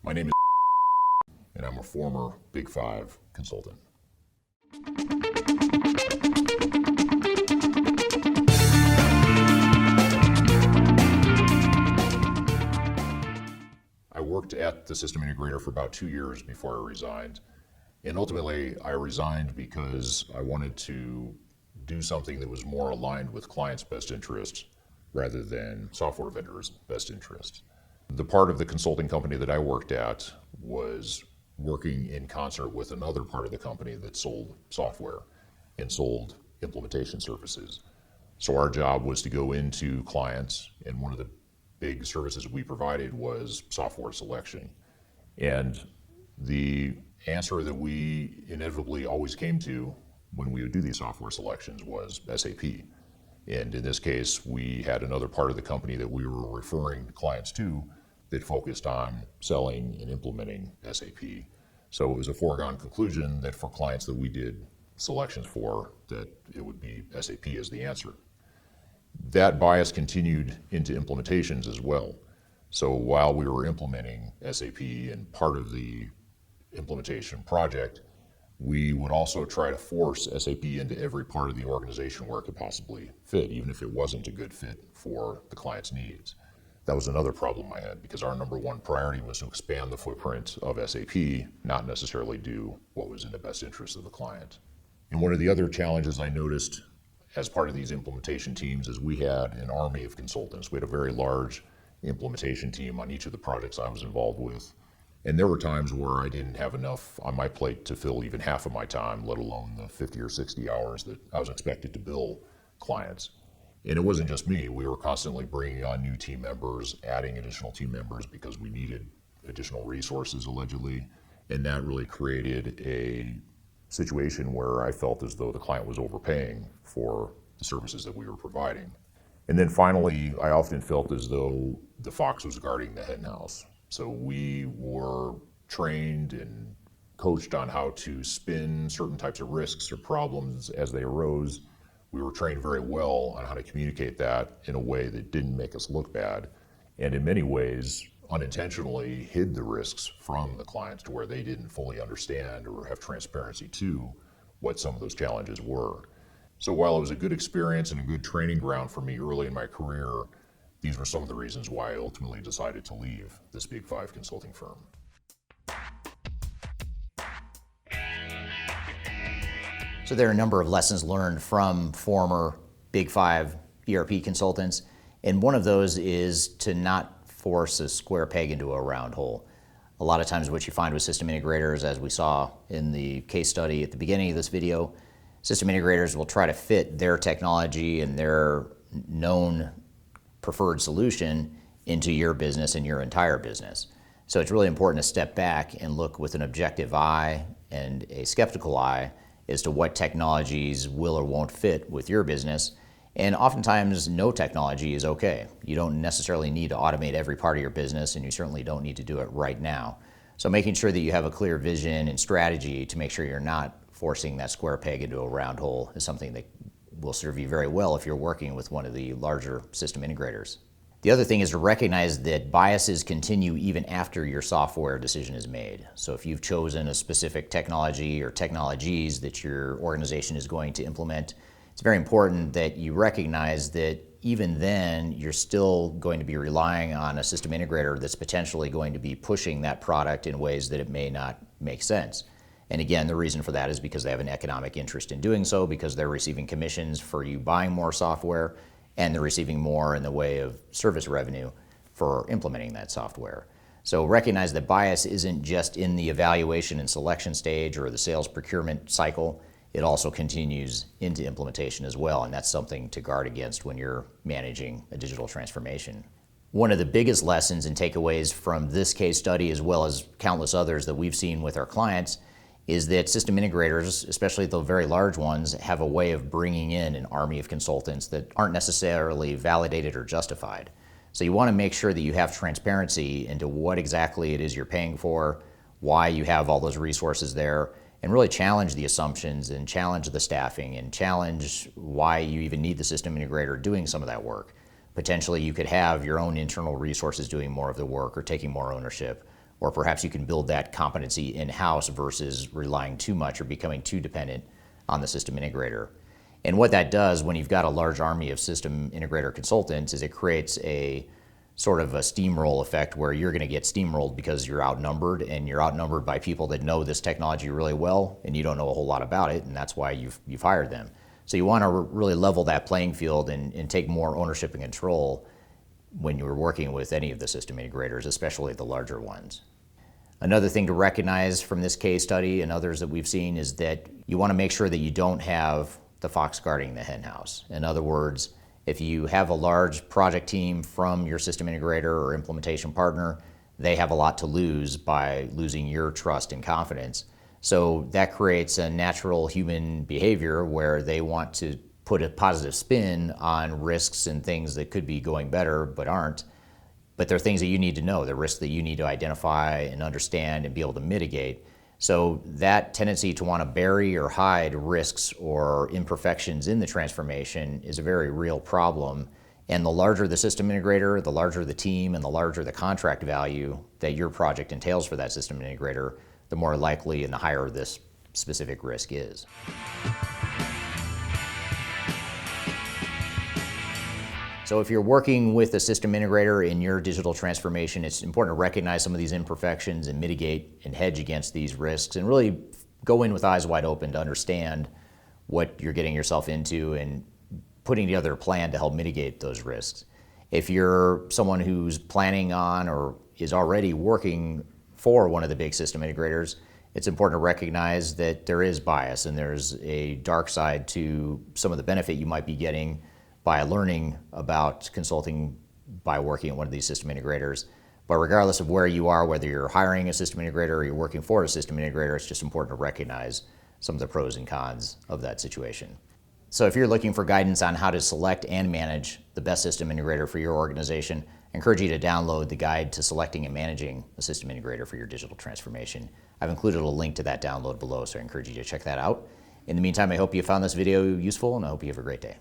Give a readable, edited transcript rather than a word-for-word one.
My name is and I'm a former Big Five consultant. I worked at the system integrator for about 2 years before I resigned. And ultimately, I resigned because I wanted to do something that was more aligned with clients' best interests rather than software vendors' best interests. The part of the consulting company that I worked at was working in concert with another part of the company that sold software and sold implementation services. So our job was to go into clients, and one of the big services we provided was software selection. And the answer that we inevitably always came to when we would do these software selections was SAP. And in this case, we had another part of the company that we were referring clients to that focused on selling and implementing SAP. So it was a foregone conclusion that for clients that we did selections for, that it would be SAP as the answer. That bias continued into implementations as well. So while we were implementing SAP and part of the implementation project, we would also try to force SAP into every part of the organization where it could possibly fit, even if it wasn't a good fit for the client's needs. That was another problem I had because our number one priority was to expand the footprint of SAP, not necessarily do what was in the best interest of the client. And one of the other challenges I noticed as part of these implementation teams is we had an army of consultants. We had a very large implementation team on each of the projects I was involved with. And there were times where I didn't have enough on my plate to fill even half of my time, let alone the 50 or 60 hours that I was expected to bill clients. And it wasn't just me. We were constantly bringing on new team members, adding additional team members because we needed additional resources, allegedly. And that really created a situation where I felt as though the client was overpaying for the services that we were providing. And then finally, I often felt as though the fox was guarding the hen house. So we were trained and coached on how to spin certain types of risks or problems as they arose. We were trained very well on how to communicate that in a way that didn't make us look bad, and in many ways unintentionally hid the risks from the clients to where they didn't fully understand or have transparency to what some of those challenges were. So while it was a good experience and a good training ground for me early in my career, these were some of the reasons why I ultimately decided to leave this Big Five consulting firm. So there are a number of lessons learned from former Big Five ERP consultants, and one of those is to not force a square peg into a round hole. A lot of times what you find with system integrators, as we saw in the case study at the beginning of this video, system integrators will try to fit their technology and their known preferred solution into your business and your entire business. So it's really important to step back and look with an objective eye and a skeptical eye as to what technologies will or won't fit with your business. And oftentimes no technology is okay. You don't necessarily need to automate every part of your business, and you certainly don't need to do it right now. So making sure that you have a clear vision and strategy to make sure you're not forcing that square peg into a round hole is something that will serve you very well if you're working with one of the larger system integrators. The other thing is to recognize that biases continue even after your software decision is made. So if you've chosen a specific technology or technologies that your organization is going to implement, it's very important that you recognize that even then you're still going to be relying on a system integrator that's potentially going to be pushing that product in ways that it may not make sense. And again, the reason for that is because they have an economic interest in doing so, because they're receiving commissions for you buying more software, and they're receiving more in the way of service revenue for implementing that software. So recognize that bias isn't just in the evaluation and selection stage or the sales procurement cycle. It also continues into implementation as well, and that's something to guard against when you're managing a digital transformation. One of the biggest lessons and takeaways from this case study, as well as countless others that we've seen with our clients, is that system integrators, especially the very large ones, have a way of bringing in an army of consultants that aren't necessarily validated or justified. So you want to make sure that you have transparency into what exactly it is you're paying for, why you have all those resources there, and really challenge the assumptions and challenge the staffing and challenge why you even need the system integrator doing some of that work. Potentially you could have your own internal resources doing more of the work or taking more ownership, or perhaps you can build that competency in-house versus relying too much or becoming too dependent on the system integrator. And what that does when you've got a large army of system integrator consultants is it creates a sort of a steamroll effect where you're going to get steamrolled because you're outnumbered, and you're outnumbered by people that know this technology really well and you don't know a whole lot about it, and that's why you've hired them. So you want to really level that playing field and take more ownership and control when you're working with any of the system integrators, especially the larger ones. Another thing to recognize from this case study and others that we've seen is that you want to make sure that you don't have the fox guarding the hen house. In other words, if you have a large project team from your system integrator or implementation partner, they have a lot to lose by losing your trust and confidence. So that creates a natural human behavior where they want to put a positive spin on risks and things that could be going better but aren't. But they're things that you need to know, the risks that you need to identify and understand and be able to mitigate. So that tendency to want to bury or hide risks or imperfections in the transformation is a very real problem. And the larger the system integrator, the larger the team, and the larger the contract value that your project entails for that system integrator, the more likely and the higher this specific risk is. So if you're working with a system integrator in your digital transformation, it's important to recognize some of these imperfections and mitigate and hedge against these risks, and really go in with eyes wide open to understand what you're getting yourself into and putting together a plan to help mitigate those risks. If you're someone who's planning on or is already working for one of the big system integrators, it's important to recognize that there is bias and there's a dark side to some of the benefit you might be getting by learning about consulting by working at one of these system integrators. But regardless of where you are, whether you're hiring a system integrator or you're working for a system integrator, it's just important to recognize some of the pros and cons of that situation. So if you're looking for guidance on how to select and manage the best system integrator for your organization, I encourage you to download the guide to selecting and managing a system integrator for your digital transformation. I've included a link to that download below, so I encourage you to check that out. In the meantime, I hope you found this video useful, and I hope you have a great day.